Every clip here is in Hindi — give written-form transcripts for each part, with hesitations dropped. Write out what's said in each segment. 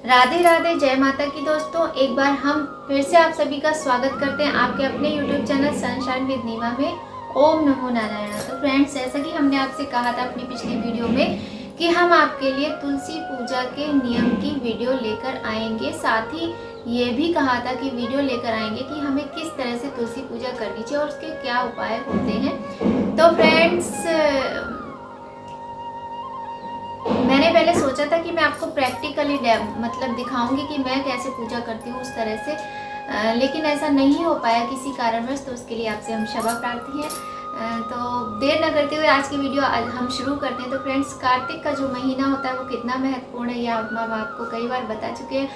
राधे राधे, जय माता की। दोस्तों, एक बार हम फिर से आप सभी का स्वागत करते हैं आपके अपने YouTube चैनल सनशाइन विद नीमा में। ओम नमो नारायण। तो फ्रेंड्स, जैसा कि हमने आपसे कहा था अपनी पिछली वीडियो में कि हम आपके लिए तुलसी पूजा के नियम की वीडियो लेकर आएंगे। साथ ही ये भी कहा था कि वीडियो लेकर आएंगे कि हमें किस तरह से तुलसी पूजा करनी चाहिए और उसके क्या उपाय होते हैं। तो फ्रेंड्स, मैंने पहले सोचा था कि मैं आपको प्रैक्टिकली मतलब दिखाऊंगी कि मैं कैसे पूजा करती हूँ उस तरह से, लेकिन ऐसा नहीं हो पाया किसी कारणवश। तो उसके लिए आपसे हम क्षमा प्रार्थी हैं। तो देर न करते हुए आज की वीडियो हम शुरू करते हैं। तो फ्रेंड्स, कार्तिक का जो महीना होता है वो कितना महत्वपूर्ण है, यह हम आपको कई बार बता चुके हैं।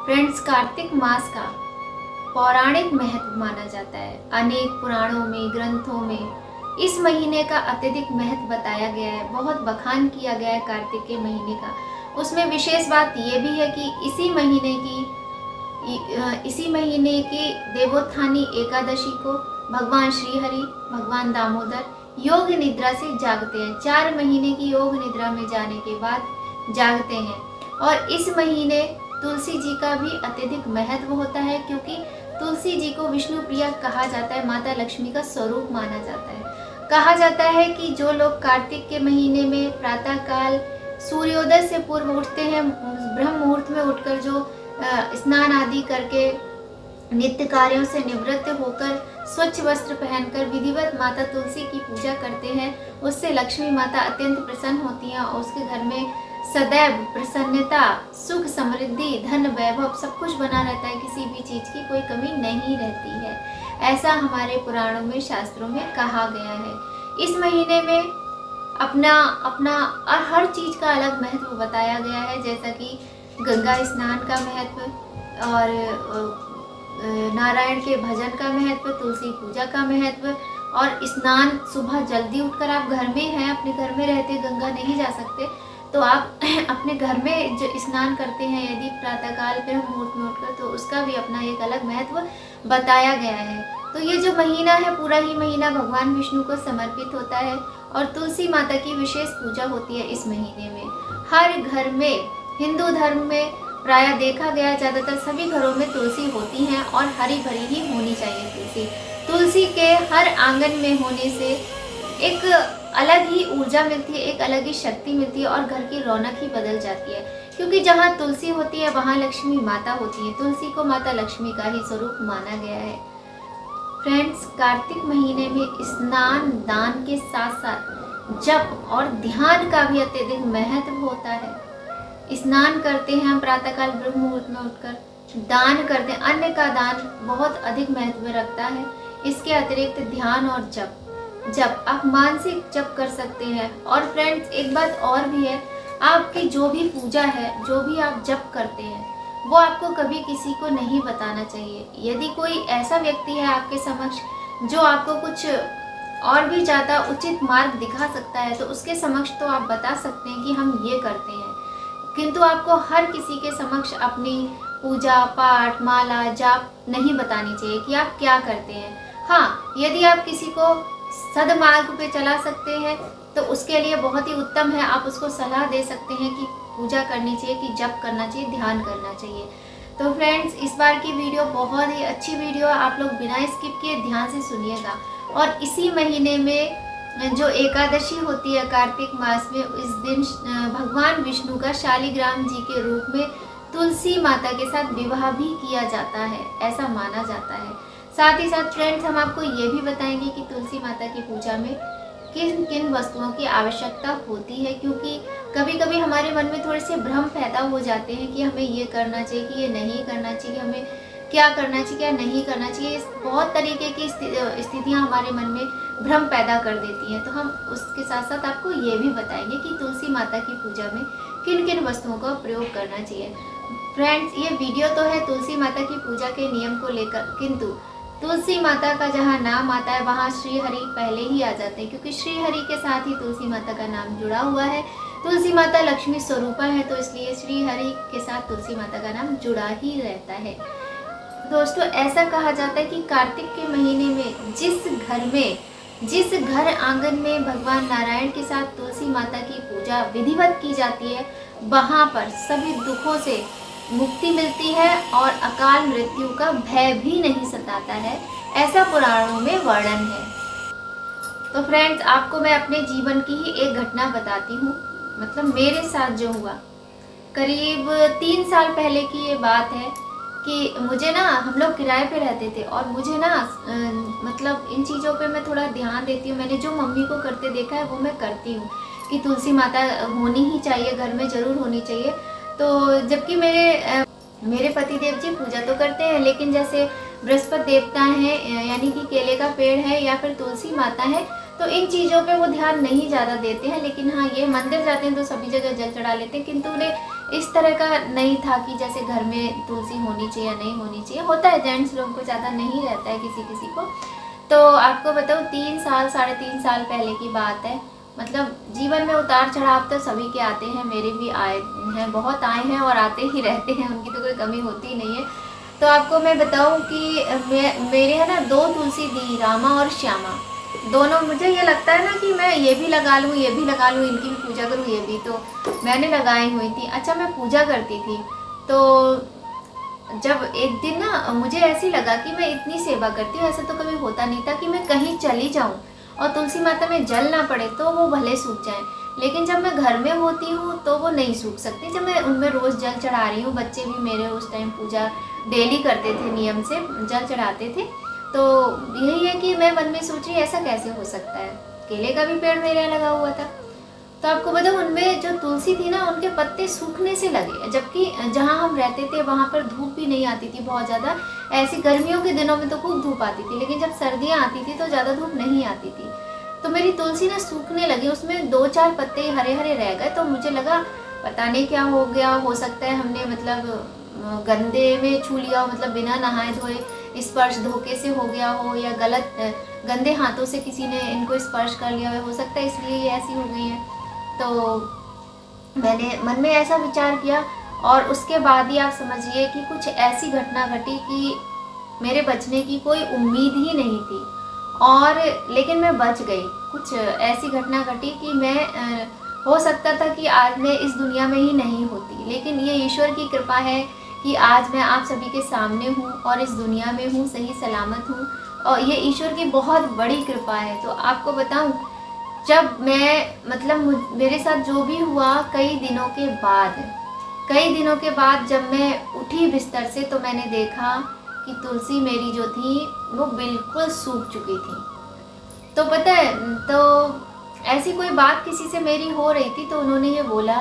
फ्रेंड्स, कार्तिक मास का पौराणिक महत्व माना जाता है। अनेक पुराणों में, ग्रंथों में इस महीने का अत्यधिक महत्व बताया गया है। बहुत बखान किया गया है कार्तिक के महीने का। उसमें विशेष बात यह भी है कि इसी महीने की देवोत्थानी एकादशी को भगवान श्रीहरि, भगवान दामोदर योग निद्रा से जागते हैं। 4 महीने की योग निद्रा में जाने के बाद जागते हैं। और इस महीने तुलसी जी का भी अत्यधिक महत्व होता है, क्योंकि तुलसी जी को विष्णु प्रिया कहा जाता है, माता लक्ष्मी का स्वरूप माना जाता है। कहा जाता है कि जो लोग कार्तिक के महीने में प्रातः काल सूर्योदय से पूर्व उठते हैं, ब्रह्म मुहूर्त में उठकर जो स्नान आदि करके नित्य कार्यों से निवृत्त होकर स्वच्छ वस्त्र पहनकर विधिवत माता तुलसी की पूजा करते हैं, उससे लक्ष्मी माता अत्यंत प्रसन्न होती हैं और उसके घर में सदैव प्रसन्नता, सुख, समृद्धि, धन, वैभव सब कुछ बना रहता है। किसी भी चीज की कोई कमी नहीं रहती है। ऐसा हमारे पुराणों में, शास्त्रों में कहा गया है। इस महीने में अपना अपना हर चीज का अलग महत्व बताया गया है, जैसा कि गंगा स्नान का महत्व और नारायण के भजन का महत्व, तुलसी पूजा का महत्व और स्नान सुबह जल्दी उठकर, आप घर में हैं, अपने घर में रहते, गंगा नहीं जा सकते तो आप अपने घर में जो स्नान करते हैं यदि प्रातःकाल ब्रह्म मुहूर्त में उठकर, तो उसका भी अपना एक अलग महत्व बताया गया है। तो ये जो महीना है, पूरा ही महीना भगवान विष्णु को समर्पित होता है और तुलसी माता की विशेष पूजा होती है इस महीने में। हर घर में, हिंदू धर्म में प्राय देखा गया ज़्यादातर सभी घरों में तुलसी होती हैं और हरी भरी ही होनी चाहिए तुलसी। तुलसी के हर आंगन में होने से एक अलग ही ऊर्जा मिलती है, एक अलग ही शक्ति मिलती है और घर की रौनक ही बदल जाती है। क्योंकि जहाँ तुलसी होती है वहाँ लक्ष्मी माता होती है। तुलसी को माता लक्ष्मी का ही स्वरूप माना गया है। फ्रेंड्स, कार्तिक महीने में स्नान दान के साथ साथ जप और ध्यान का भी अत्यधिक महत्व होता है। स्नान करते हैं हम प्रातःकाल ब्रह्म मुहूर्त में उठकर, दान करते हैं, अन्न का दान बहुत अधिक महत्व रखता है। इसके अतिरिक्त ध्यान और जप आप मानसिक जप कर सकते हैं। और फ्रेंड्स, एक बात और भी है, आपकी जो भी पूजा है, जो भी आप जप करते हैं, वो आपको कभी किसी को नहीं बताना चाहिए। यदि कोई ऐसा व्यक्ति है आपके समक्ष जो आपको कुछ और भी ज़्यादा उचित मार्ग दिखा सकता है, तो उसके समक्ष तो आप बता सकते हैं कि हम ये करते हैं, किंतु आपको हर किसी के समक्ष अपनी पूजा पाठ, माला, जाप नहीं बतानी चाहिए कि आप क्या करते हैं। हाँ, यदि आप किसी को सदमार्ग पे चला सकते हैं तो उसके लिए बहुत ही उत्तम है। आप उसको सलाह दे सकते हैं कि पूजा करनी चाहिए, कि जप करना चाहिए, ध्यान करना चाहिए। तो फ्रेंड्स, इस बार की वीडियो बहुत ही अच्छी वीडियो है, आप लोग बिना स्किप किए ध्यान से सुनिएगा। और इसी महीने में जो एकादशी होती है कार्तिक मास में, इस दिन भगवान विष्णु का शालिग्राम जी के रूप में तुलसी माता के साथ विवाह भी किया जाता है, ऐसा माना जाता है। साथ ही साथ फ्रेंड्स, हम आपको ये भी बताएंगे कि तुलसी माता की पूजा में किन किन वस्तुओं की आवश्यकता होती है, क्योंकि कभी कभी हमारे मन में थोड़े से भ्रम पैदा हो जाते हैं कि हमें ये करना चाहिए, कि ये नहीं करना चाहिए, हमें क्या करना चाहिए, क्या नहीं करना चाहिए। बहुत तरीके की स्थितियाँ हमारे मन में भ्रम पैदा कर देती हैं। तो हम उसके साथ साथ आपको ये भी बताएंगे कि तुलसी माता की पूजा में किन किन वस्तुओं का प्रयोग करना चाहिए। फ्रेंड्स, ये वीडियो तो है तुलसी माता की पूजा के नियम को लेकर, किंतु तुलसी माता का जहाँ नाम आता है वहाँ श्री हरि पहले ही आ जाते हैं, क्योंकि श्री हरि के साथ ही तुलसी माता का नाम जुड़ा हुआ है। तुलसी माता लक्ष्मी स्वरूपा है, तो इसलिए श्री हरि के साथ तुलसी माता का नाम जुड़ा ही रहता है। दोस्तों, ऐसा कहा जाता है कि कार्तिक के महीने में जिस घर आंगन में भगवान नारायण के साथ तुलसी माता की पूजा विधिवत की जाती है, वहाँ पर सभी दुखों से मुक्ति मिलती है और अकाल मृत्यु का भय भी नहीं सताता है, ऐसा पुराणों में वर्णन है। तो फ्रेंड्स, आपको मैं अपने जीवन की ही एक घटना बताती हूँ, मतलब मेरे साथ जो हुआ। करीब 3 साल पहले की ये बात है कि मुझे ना, हम लोग किराए पे रहते थे और मुझे ना मतलब इन चीज़ों पे मैं थोड़ा ध्यान देती हूँ। मैंने जो मम्मी को करते देखा है वो मैं करती हूँ कि तुलसी माता होनी ही चाहिए, घर में ज़रूर होनी चाहिए। तो जबकि मेरे पतिदेव जी पूजा तो करते हैं, लेकिन जैसे बृहस्पति देवता हैं, यानी कि केले का पेड़ है या फिर तुलसी माता है, तो इन चीज़ों पे वो ध्यान नहीं ज़्यादा देते हैं। लेकिन हाँ, ये मंदिर जाते हैं तो सभी जगह जल चढ़ा लेते हैं, किंतु उन्हें इस तरह का नहीं था कि जैसे घर में तुलसी होनी चाहिए या नहीं होनी चाहिए। होता है, जेंट्स लोगों को ज़्यादा नहीं रहता है किसी किसी को। तो आपको बताऊँ, 3 साल 3.5 साल पहले की बात है। मतलब जीवन में उतार चढ़ाव तो सभी के आते हैं, मेरे भी आए हैं, बहुत आए हैं और आते ही रहते हैं, उनकी तो कोई कमी होती ही नहीं है। तो आपको मैं बताऊं कि मेरे है ना 2 तुलसी दी, रामा और श्यामा दोनों। मुझे ये लगता है ना कि मैं ये भी लगा लूँ, ये भी लगा लूँ, इनकी भी पूजा करूँ, ये भी। तो मैंने लगाई हुई थी। अच्छा, मैं पूजा करती थी, तो जब एक दिन ना मुझे ऐसी लगा कि मैं इतनी सेवा करती हूँ, ऐसा तो कभी होता नहीं था कि मैं कहीं चली जाऊँ और तुलसी माता में जल ना पड़े तो वो भले सूख जाए, लेकिन जब मैं घर में होती हूँ तो वो नहीं सूख सकती। जब मैं उनमें रोज़ जल चढ़ा रही हूँ, बच्चे भी मेरे उस टाइम पूजा डेली करते थे, नियम से जल चढ़ाते थे। तो यही है कि मैं मन में सोच रही ऐसा कैसे हो सकता है, केले का भी पेड़ मेरे यहाँ लगा हुआ था। तो आपको बताऊँ, उनमें जो तुलसी थी ना, उनके पत्ते सूखने से लगे, जबकि जहाँ हम रहते थे वहाँ पर धूप भी नहीं आती थी बहुत ज़्यादा। ऐसी गर्मियों के दिनों में तो खूब धूप आती थी, लेकिन जब सर्दियाँ आती थी तो ज़्यादा धूप नहीं आती थी। तो मेरी तुलसी ना सूखने लगी, उसमें 2-4 पत्ते हरे हरे रह गए। तो मुझे लगा पता नहीं क्या हो गया, हो सकता है हमने मतलब गंदे में छू लिया, मतलब बिना नहाए धोए स्पर्श धोखे से हो गया हो, या गलत गंदे हाथों से किसी ने इनको स्पर्श कर लिया हो सकता है, इसलिए ये ऐसी हो गई है। तो मैंने मन में ऐसा विचार किया और उसके बाद ही आप समझिए कि कुछ ऐसी घटना घटी कि मेरे बचने की कोई उम्मीद ही नहीं थी, और लेकिन मैं बच गई। कुछ ऐसी घटना घटी कि मैं हो सकता था कि आज मैं इस दुनिया में ही नहीं होती, लेकिन ये ईश्वर की कृपा है कि आज मैं आप सभी के सामने हूँ और इस दुनिया में हूँ, सही सलामत हूँ, और ये ईश्वर की बहुत बड़ी कृपा है। तो आपको बताऊँ, जब मैं मतलब मेरे साथ जो भी हुआ, कई दिनों के बाद जब मैं उठी बिस्तर से, तो मैंने देखा कि तुलसी मेरी जो थी वो बिल्कुल सूख चुकी थी। तो पता है, तो ऐसी कोई बात किसी से मेरी हो रही थी, तो उन्होंने ये बोला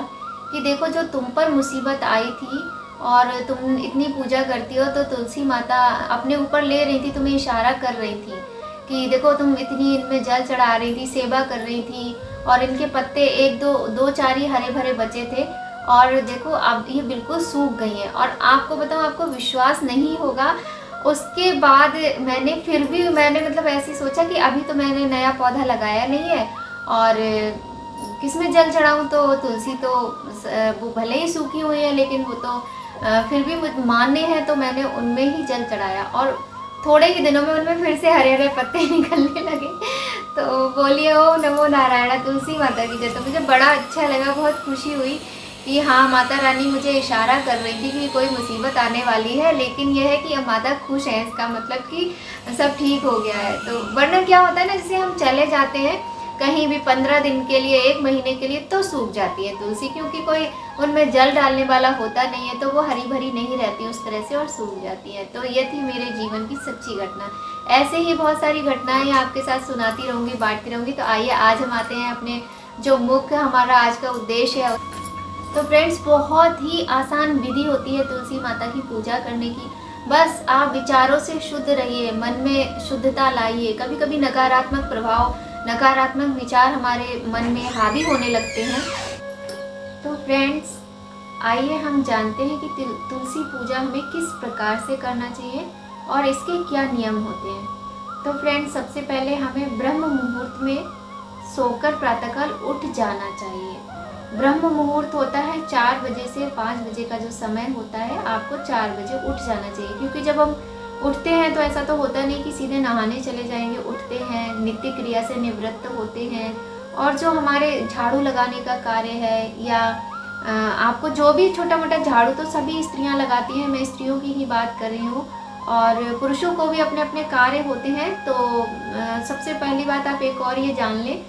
कि देखो, जो तुम पर मुसीबत आई थी और तुम इतनी पूजा करती हो, तो तुलसी माता अपने ऊपर ले रही थी, तुम्हें इशारा कर रही थी कि देखो, तुम इतनी इनमें जल चढ़ा रही थी, सेवा कर रही थी, और इनके पत्ते 1-2-4 ही हरे भरे बचे थे, और देखो अब ये बिल्कुल सूख गई हैं। और आपको बताऊँ, आपको विश्वास नहीं होगा, उसके बाद मैंने मतलब ऐसे सोचा कि अभी तो मैंने नया पौधा लगाया नहीं है, और किसमें जल चढ़ाऊँ, तो तुलसी तो वो भले ही सूखी हुई है, लेकिन वो तो फिर भी मान्य है, तो मैंने उनमें ही जल चढ़ाया, और थोड़े ही दिनों में उनमें फिर से हरे हरे पत्ते निकलने लगे। तो बोलिए ओम नमो नारायण, तुलसी माता की जय। तो मुझे बड़ा अच्छा लगा, बहुत खुशी हुई कि हाँ, माता रानी मुझे इशारा कर रही थी कि कोई मुसीबत आने वाली है, लेकिन यह है कि अब माता खुश है, इसका मतलब कि सब ठीक हो गया है। तो वरना क्या होता है ना, जैसे हम चले जाते हैं कहीं भी 15 दिन के लिए, 1 महीने के लिए, तो सूख जाती है तुलसी, क्योंकि कोई उनमें जल डालने वाला होता नहीं है, तो वो हरी भरी नहीं रहती उस तरह से और सूख जाती है। तो ये थी मेरे जीवन की सच्ची घटना। ऐसे ही बहुत सारी घटनाएं आपके साथ सुनाती रहूँगी, बांटती रहूँगी। तो आइए आज हम आते हैं अपने जो मुख्य हमारा आज का उद्देश्य है। तो फ्रेंड्स, बहुत ही आसान विधि होती है तुलसी माता की पूजा करने की। बस आप विचारों से शुद्ध रहिए, मन में शुद्धता लाइए। कभी कभी नकारात्मक प्रभाव, नकारात्मक विचार हमारे मन में हावी होने लगते हैं। तो फ्रेंड्स, आइए हम जानते हैं कि तुलसी पूजा हमें किस प्रकार से करना चाहिए और इसके क्या नियम होते हैं। तो फ्रेंड्स, सबसे पहले हमें ब्रह्म मुहूर्त में सोकर प्रातःकाल उठ जाना चाहिए। ब्रह्म मुहूर्त होता है 4 बजे से 5 बजे का जो समय होता है, आपको 4 बजे उठ जाना चाहिए, क्योंकि जब हम उठते हैं तो ऐसा तो होता नहीं कि सीधे नहाने चले जाएंगे। उठते हैं, नित्य क्रिया से निवृत्त होते हैं, और जो हमारे झाड़ू लगाने का कार्य है या आपको जो भी छोटा मोटा झाड़ू तो सभी स्त्रियां लगाती हैं, मैं स्त्रियों की ही बात कर रही हूँ। और पुरुषों को भी अपने अपने कार्य होते हैं। तो सबसे पहली बात आप एक और ये जान लें,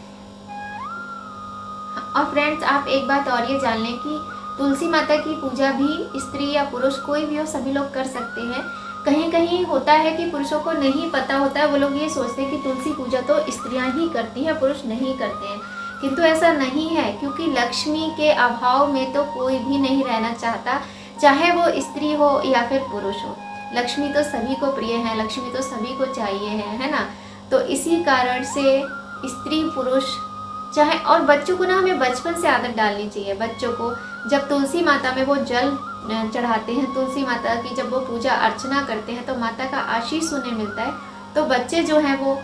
और फ्रेंड्स आप एक बात और ये जान लें कि तुलसी माता की पूजा भी स्त्री या पुरुष कोई भी हो सभी लोग कर सकते हैं। कहीं कहीं होता है कि पुरुषों को नहीं पता होता है, वो लोग ये सोचते हैं कि तुलसी पूजा तो स्त्रियां ही करती हैं, पुरुष नहीं करते हैं। किंतु ऐसा नहीं है, क्योंकि लक्ष्मी के अभाव में तो कोई भी नहीं रहना चाहता, चाहे वो स्त्री हो या फिर पुरुष हो। लक्ष्मी तो सभी को प्रिय है, लक्ष्मी तो सभी को चाहिए है ना। तो इसी कारण से स्त्री पुरुष चाहे, और बच्चों को ना हमें बचपन से आदत डालनी चाहिए। बच्चों को जब तुलसी माता में वो जल चढ़ाते हैं, तुलसी माता की जब वो पूजा अर्चना करते हैं तो माता का आशीष उन्हें मिलता है। तो बच्चे जो हैं वो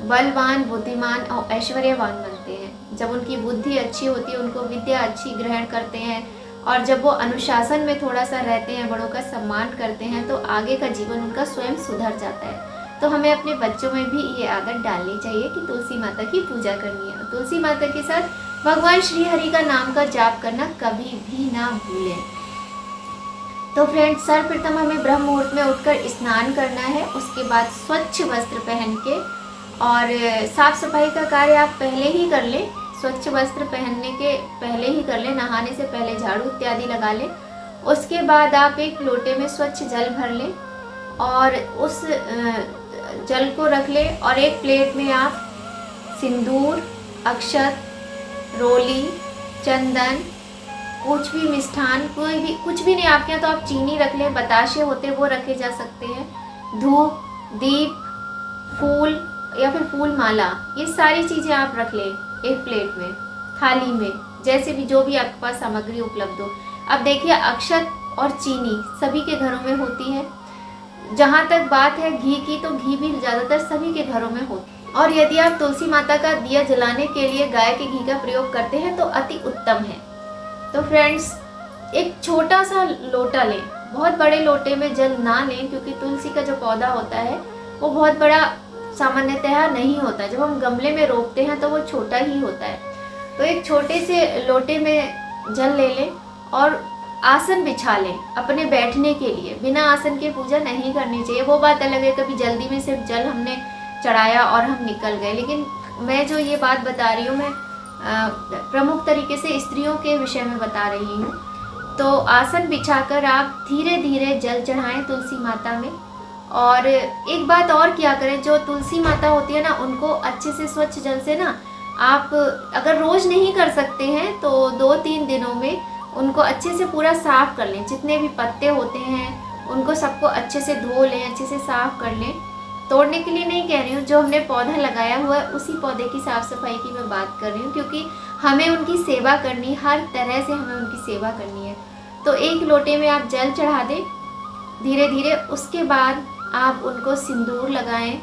बलवान, बुद्धिमान और ऐश्वर्यवान बनते हैं। जब उनकी बुद्धि अच्छी होती है, उनको विद्या अच्छी ग्रहण करते हैं, और जब वो अनुशासन में थोड़ा सा रहते हैं, बड़ों का सम्मान करते हैं, तो आगे का जीवन उनका स्वयं सुधर जाता है। तो हमें अपने बच्चों में भी ये आदत डालनी चाहिए कि तुलसी माता की पूजा करनी है। तुलसी माता के साथ भगवान श्री हरि का नाम का जाप करना कभी भी ना भूलें। तो फ्रेंड्स सर्वप्रथम हमें ब्रह्म मुहूर्त में उठकर स्नान करना है, उसके बाद स्वच्छ वस्त्र पहन के, और साफ सफाई का कार्य आप पहले ही कर लें, स्वच्छ वस्त्र पहनने के पहले ही कर लें, नहाने से पहले झाड़ू इत्यादि लगा लें। उसके बाद आप एक लोटे में स्वच्छ जल भर लें और उस जल को रख लें, और एक प्लेट में आप सिंदूर, अक्षत, रोली, चंदन, कुछ भी मिष्ठान, कोई भी कुछ भी नहीं आपके यहाँ तो आप चीनी रख लें, बताशे होते हैं वो रखे जा सकते हैं, धूप, दीप, फूल या फिर फूल माला, ये सारी चीज़ें आप रख लें एक प्लेट में, थाली में, जैसे भी जो भी आपके पास सामग्री उपलब्ध हो। अब देखिए अक्षत और चीनी सभी के घरों में होती है। जहाँ तक बात है घी की, तो घी भी ज़्यादातर सभी के घरों में होती है। और यदि आप तुलसी माता का दिया जलाने के लिए गाय के घी का प्रयोग करते हैं तो अति उत्तम है। तो फ्रेंड्स एक छोटा सा लोटा लें, बहुत बड़े लोटे में जल ना लें, क्योंकि तुलसी का जो पौधा होता है वो बहुत बड़ा सामान्यतः नहीं होता। जब हम गमले में रोपते हैं तो वो छोटा ही होता है। तो एक छोटे से लोटे में जल ले लें और आसन बिछा लें अपने बैठने के लिए। बिना आसन के पूजा नहीं करनी चाहिए। वो बात अलग है कभी जल्दी में सिर्फ जल हमने चढ़ाया और हम निकल गए, लेकिन मैं जो ये बात बता रही हूँ मैं प्रमुख तरीके से स्त्रियों के विषय में बता रही हूँ। तो आसन बिछाकर आप धीरे धीरे जल चढ़ाएं तुलसी माता में। और एक बात और किया करें, जो तुलसी माता होती है ना उनको अच्छे से स्वच्छ जल से ना आप अगर रोज़ नहीं कर सकते हैं तो 2-3 दिनों में उनको अच्छे से पूरा साफ़ कर लें। जितने भी पत्ते होते हैं उनको सबको अच्छे से धो लें, अच्छे से साफ़ कर लें। तोड़ने के लिए नहीं कह रही हूँ, जो हमने पौधा लगाया हुआ है उसी पौधे की साफ़ सफाई की मैं बात कर रही हूँ, क्योंकि हमें उनकी सेवा करनी, हर तरह से हमें उनकी सेवा करनी है। तो एक लोटे में आप जल चढ़ा दें धीरे धीरे। उसके बाद आप उनको सिंदूर लगाएं,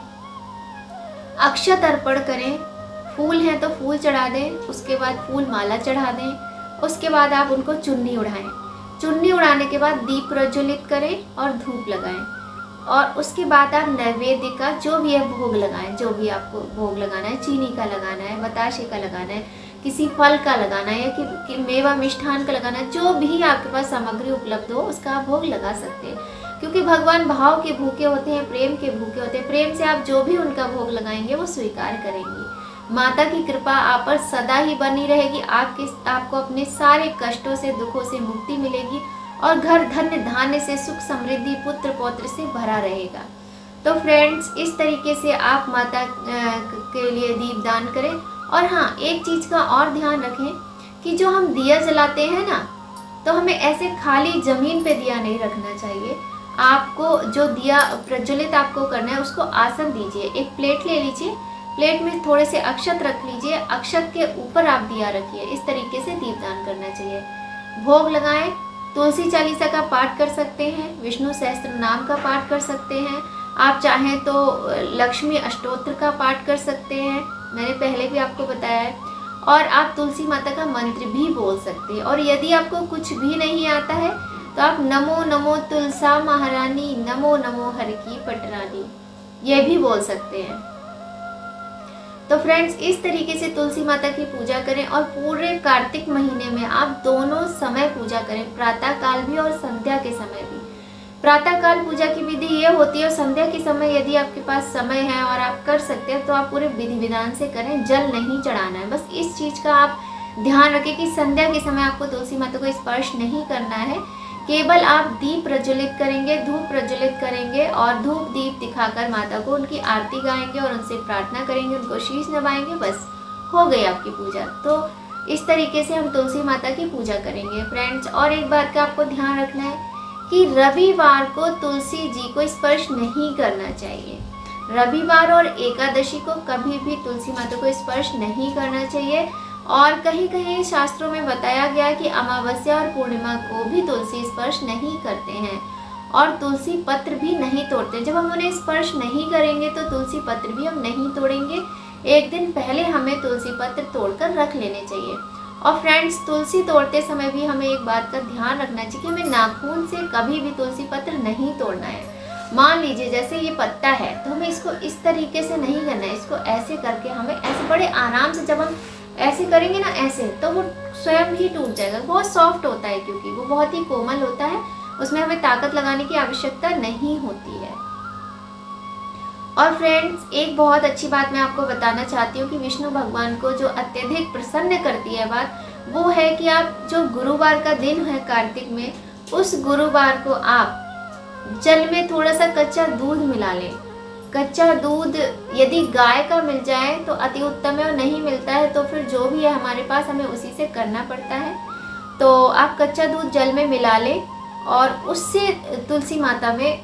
अक्षत अर्पण करें, फूल हैं तो फूल चढ़ा दें, उसके बाद फूल माला चढ़ा दें। उसके बाद आप उनको चुन्नी उड़ाएं। चुन्नी उड़ाने के बाद दीप प्रज्वलित करें और धूप लगाएं। और उसके बाद आप नैवेद्य का जो भी है भोग लगाएं, जो भी आपको भोग लगाना है, चीनी का लगाना है, बताशे का लगाना है, किसी फल का लगाना है, या कि मेवा मिष्ठान का लगाना है, जो भी आपके पास सामग्री उपलब्ध हो उसका आप भोग लगा सकते हैं। क्योंकि भगवान भाव के भूखे होते हैं, प्रेम के भूखे होते हैं। प्रेम से आप जो भी उनका भोग लगाएंगे वो स्वीकार करेंगी। माता की कृपा आप पर सदा ही बनी रहेगी। आपको अपने सारे कष्टों से, दुखों से मुक्ति मिलेगी और घर धन्य धान्य से, सुख समृद्धि, पुत्र पौत्र से भरा रहेगा। तो फ्रेंड्स इस तरीके से आप माता के लिए दीप दान करें। और हाँ, एक चीज़ का और ध्यान रखें कि जो हम दिया जलाते हैं ना, तो हमें ऐसे खाली ज़मीन पे दिया नहीं रखना चाहिए। आपको जो दिया प्रज्वलित आपको करना है उसको आसन दीजिए। एक प्लेट ले लीजिए, प्लेट में थोड़े से अक्षत रख लीजिए, अक्षत के ऊपर आप दिया रखिए। इस तरीके से दीपदान करना चाहिए। भोग लगाएं, तुलसी चालीसा का पाठ कर सकते हैं, विष्णु सहस्त्र नाम का पाठ कर सकते हैं, आप चाहें तो लक्ष्मी अष्टोत्र का पाठ कर सकते हैं, मैंने पहले भी आपको बताया है। और आप तुलसी माता का मंत्र भी बोल सकते हैं। और यदि आपको कुछ भी नहीं आता है तो आप नमो नमो तुलसा महारानी, नमो नमो हर की पटरानी, ये भी बोल सकते हैं। तो फ्रेंड्स इस तरीके से तुलसी माता की पूजा करें और पूरे कार्तिक महीने में आप दोनों समय पूजा करें, प्रातः काल भी और संध्या के समय भी। प्रातः काल पूजा की विधि ये होती है और संध्या के समय यदि आपके पास समय है और आप कर सकते हैं तो आप पूरे विधि विधान से करें, जल नहीं चढ़ाना है। बस इस चीज़ का आप ध्यान रखें कि संध्या के समय आपको तुलसी माता को स्पर्श नहीं करना है, केवल आप दीप प्रज्वलित करेंगे, धूप प्रज्वलित करेंगे और धूप दीप दिखाकर माता को उनकी आरती गाएंगे और उनसे प्रार्थना करेंगे, उनको शीश नवाएंगे, बस हो गई आपकी पूजा। तो इस तरीके से हम तुलसी माता की पूजा करेंगे फ्रेंड्स। और एक बात का आपको ध्यान रखना है कि रविवार को तुलसी जी को स्पर्श नहीं करना चाहिए। रविवार और एकादशी को कभी भी तुलसी माता को स्पर्श नहीं करना चाहिए। और कहीं कहीं शास्त्रों में बताया गया कि अमावस्या और पूर्णिमा को भी तुलसी स्पर्श नहीं करते हैं और तुलसी पत्र भी नहीं तोड़ते। जब हम उन्हें स्पर्श नहीं करेंगे तो तुलसी पत्र भी हम नहीं तोड़ेंगे। एक दिन पहले हमें तुलसी पत्र तोड़कर रख लेने चाहिए। और फ्रेंड्स तुलसी तोड़ते समय भी हमें एक बात का ध्यान रखना चाहिए कि हमें नाखून से कभी भी तुलसी पत्र नहीं तोड़ना है। मान लीजिए जैसे ये पत्ता है तो हमें इसको इस तरीके से नहीं करना है, इसको ऐसे करके हमें ऐसे बड़े आराम से, जब हम ऐसे करेंगे ना ऐसे, तो वो स्वयं ही टूट जाएगा। बहुत सॉफ्ट होता है क्योंकि वो बहुत ही कोमल होता है, उसमें हमें ताकत लगाने की आवश्यकता नहीं होती है। और फ्रेंड्स एक बहुत अच्छी बात मैं आपको बताना चाहती हूँ कि विष्णु भगवान को जो अत्यधिक प्रसन्न करती है बात, वो है कि आप जो गुरुवार का दिन है कार्तिक में, उस गुरुवार को आप जल में थोड़ा सा कच्चा दूध मिला लें। कच्चा दूध यदि गाय का मिल जाए तो अति उत्तम है, और नहीं मिलता है तो फिर जो भी है हमारे पास हमें उसी से करना पड़ता है। तो आप कच्चा दूध जल में मिला लें और उससे तुलसी माता में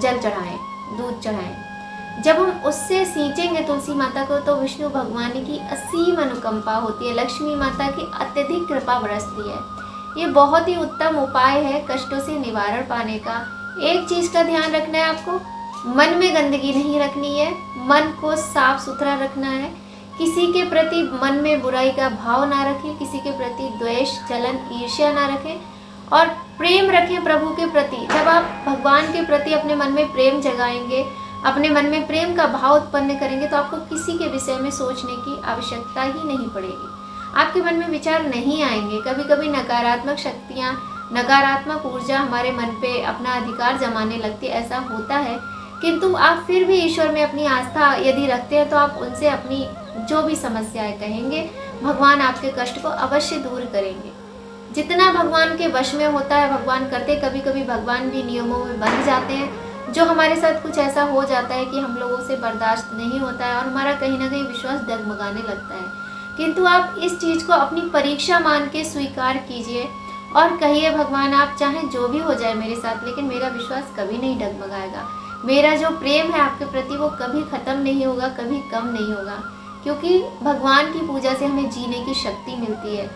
जल चढ़ाएं, दूध चढ़ाएं। जब हम उससे सींचेंगे तुलसी माता को तो विष्णु भगवान की असीम अनुकंपा होती है, लक्ष्मी माता की अत्यधिक कृपा बरसती है। ये बहुत ही उत्तम उपाय है कष्टों से निवारण पाने का। एक चीज़ का ध्यान रखना है आपको, मन में गंदगी नहीं रखनी है, मन को साफ सुथरा रखना है। किसी के प्रति मन में बुराई का भाव ना रखें, किसी के प्रति द्वेष, जलन, ईर्ष्या ना रखें और प्रेम रखें प्रभु के प्रति। जब आप भगवान के प्रति अपने मन में प्रेम जगाएंगे, अपने मन में प्रेम का भाव उत्पन्न करेंगे तो आपको किसी के विषय में सोचने की आवश्यकता ही नहीं पड़ेगी। आपके मन में विचार नहीं आएंगे। कभी कभी नकारात्मक शक्तियाँ, नकारात्मक ऊर्जा हमारे मन पे अपना अधिकार जमाने लगती है, ऐसा होता है। किंतु आप फिर भी ईश्वर में अपनी आस्था यदि रखते हैं तो आप उनसे अपनी जो भी समस्याएं कहेंगे, भगवान आपके कष्ट को अवश्य दूर करेंगे। जितना भगवान के वश में होता है भगवान करते। कभी कभी भगवान भी नियमों में बंध जाते हैं, जो हमारे साथ कुछ ऐसा हो जाता है कि हम लोगों से बर्दाश्त नहीं होता है और हमारा कहीं ना कहीं विश्वास डगमगाने लगता है। किंतु आप इस चीज़ को अपनी परीक्षा मान के स्वीकार कीजिए और कहिए भगवान आप चाहें जो भी हो जाए मेरे साथ, लेकिन मेरा विश्वास कभी नहीं डगमगाएगा। मेरा जो प्रेम है आपके प्रति वो कभी ख़त्म नहीं होगा, कभी कम नहीं होगा। क्योंकि भगवान की पूजा से हमें जीने की शक्ति मिलती है।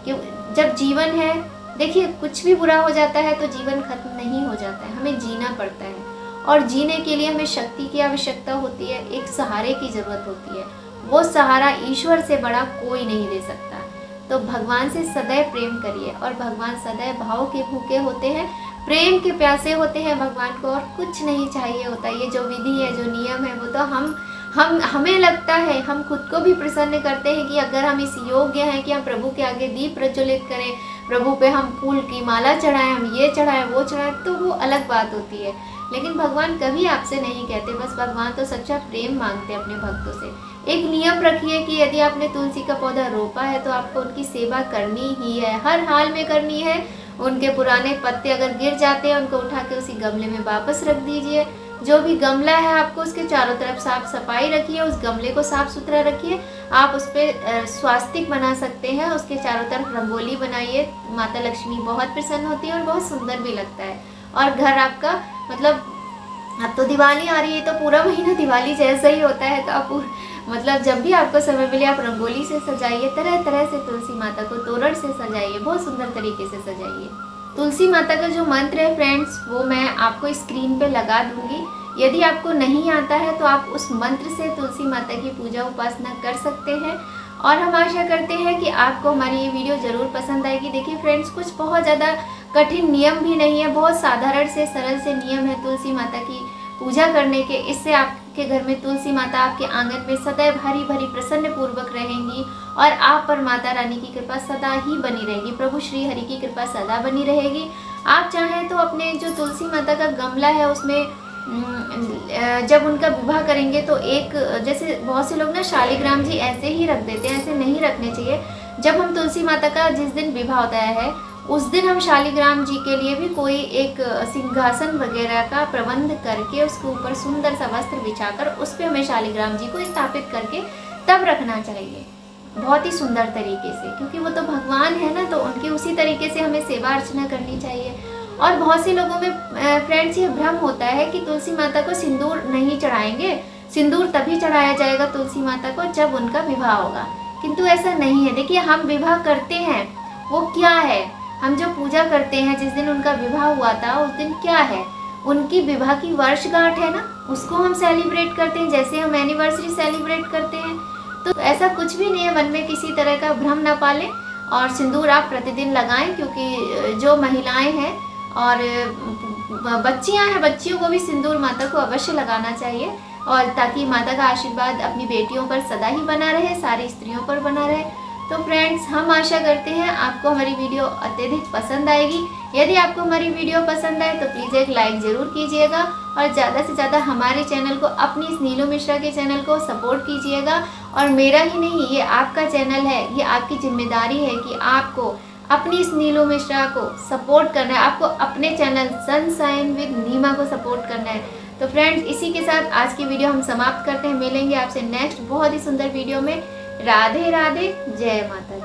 कि जब जीवन है, देखिए कुछ भी बुरा हो जाता है तो जीवन खत्म नहीं हो जाता है, हमें जीना पड़ता है और जीने के लिए हमें शक्ति की आवश्यकता होती है, एक सहारे की ज़रूरत होती है। वो सहारा ईश्वर से बड़ा कोई नहीं दे सकता। तो भगवान से सदैव प्रेम करिए और भगवान सदैव भाव के भूखे होते हैं, प्रेम के प्यासे होते हैं भगवान को, और कुछ नहीं चाहिए होता। ये जो विधि है, जो नियम है, वो तो हमें लगता है, हम खुद को भी प्रसन्न करते हैं कि अगर हम इस योग्य हैं कि हम प्रभु के आगे दीप प्रज्वलित करें, प्रभु पे हम फूल की माला चढ़ाएं, हम ये चढ़ाएं वो चढ़ाएं, तो वो अलग बात होती है। लेकिन भगवान कभी आपसे नहीं कहते, बस भगवान तो सच्चा प्रेम मांगते हैं अपने भक्तों से। एक नियम रखिए कि यदि आपने तुलसी का पौधा रोपा है तो आपको उनकी सेवा करनी ही है, हर हाल में करनी है। उनके पुराने पत्ते अगर गिर जाते हैं उनको उठा के उसी गमले में वापस रख दीजिए। जो भी गमला है आपको उसके चारों तरफ साफ सफाई रखिए, उस गमले को साफ सुथरा रखिए। आप उस पर स्वास्तिक बना सकते हैं, उसके चारों तरफ रंगोली बनाइए। माता लक्ष्मी बहुत प्रसन्न होती है और बहुत सुंदर भी लगता है। और घर आपका, मतलब अब तो दिवाली आ रही है तो पूरा महीना दिवाली जैसा ही होता है, तो आप मतलब जब भी आपको समय मिले आप रंगोली से सजाइए, तरह तरह से तुलसी माता को तोरण से सजाइए, बहुत सुंदर तरीके से सजाइए। तुलसी माता का जो मंत्र है फ्रेंड्स, वो मैं आपको स्क्रीन पे लगा दूंगी। यदि आपको नहीं आता है तो आप उस मंत्र से तुलसी माता की पूजा उपासना कर सकते हैं। और हम आशा करते हैं कि आपको हमारी ये वीडियो ज़रूर पसंद आएगी। देखिए फ्रेंड्स, कुछ बहुत ज़्यादा कठिन नियम भी नहीं है, बहुत साधारण से सरल से नियम है तुलसी माता की पूजा करने के, इससे आपके घर में तुलसी माता आपके आंगन में सदैव हरी भरी प्रसन्न पूर्वक रहेंगी और आप पर माता रानी की कृपा सदा ही बनी रहेगी, प्रभु श्री हरि की कृपा सदा बनी रहेगी। आप चाहें तो अपने जो तुलसी माता का गमला है उसमें जब उनका विवाह करेंगे तो एक, जैसे बहुत से लोग ना शालिग्राम जी ऐसे ही रख देते हैं, ऐसे नहीं रखने चाहिए। जब हम तुलसी माता का जिस दिन विवाह होता है उस दिन हम शालिग्राम जी के लिए भी कोई एक सिंहासन वगैरह का प्रबंध करके उसके ऊपर सुंदर सा वस्त्र बिछाकर उस पर हमें शालिग्राम जी को स्थापित करके तब रखना चाहिए, बहुत ही सुंदर तरीके से, क्योंकि वो तो भगवान है ना, तो उनकी उसी तरीके से हमें सेवा अर्चना करनी चाहिए। और बहुत से लोगों में फ्रेंड्स ये भ्रम होता है कि तुलसी माता को सिंदूर नहीं चढ़ाएंगे, सिंदूर तभी चढ़ाया जाएगा तुलसी माता को जब उनका विवाह होगा, किंतु ऐसा नहीं है। देखिए हम विवाह करते हैं वो क्या है, हम जो पूजा करते हैं जिस दिन उनका विवाह हुआ था उस दिन क्या है, उनकी विवाह की वर्षगांठ है ना, उसको हम सेलिब्रेट करते हैं जैसे हम एनिवर्सरी सेलिब्रेट करते हैं। तो ऐसा कुछ भी नहीं है, मन में किसी तरह का भ्रम ना पालें और सिंदूर आप प्रतिदिन लगाएं, क्योंकि जो महिलाएं हैं और बच्चियां हैं, बच्चियों को भी सिंदूर माता को अवश्य लगाना चाहिए, और ताकि माता का आशीर्वाद अपनी बेटियों पर सदा ही बना रहे, सारी स्त्रियों पर बना रहे। तो फ्रेंड्स हम आशा करते हैं आपको हमारी वीडियो अत्यधिक पसंद आएगी। यदि आपको हमारी वीडियो पसंद आए तो प्लीज़ एक लाइक ज़रूर कीजिएगा और ज़्यादा से ज़्यादा हमारे चैनल को, अपनी इस नीलू मिश्रा के चैनल को सपोर्ट कीजिएगा। और मेरा ही नहीं, ये आपका चैनल है, ये आपकी जिम्मेदारी है कि आपको अपनी इस नीलू मिश्रा को सपोर्ट करना है, आपको अपने चैनल सनशाइन विद नीमा को सपोर्ट करना है। तो फ्रेंड्स इसी के साथ आज की वीडियो हम समाप्त करते हैं, मिलेंगे आपसे नेक्स्ट बहुत ही सुंदर वीडियो में। राधे राधे, जय माता दी।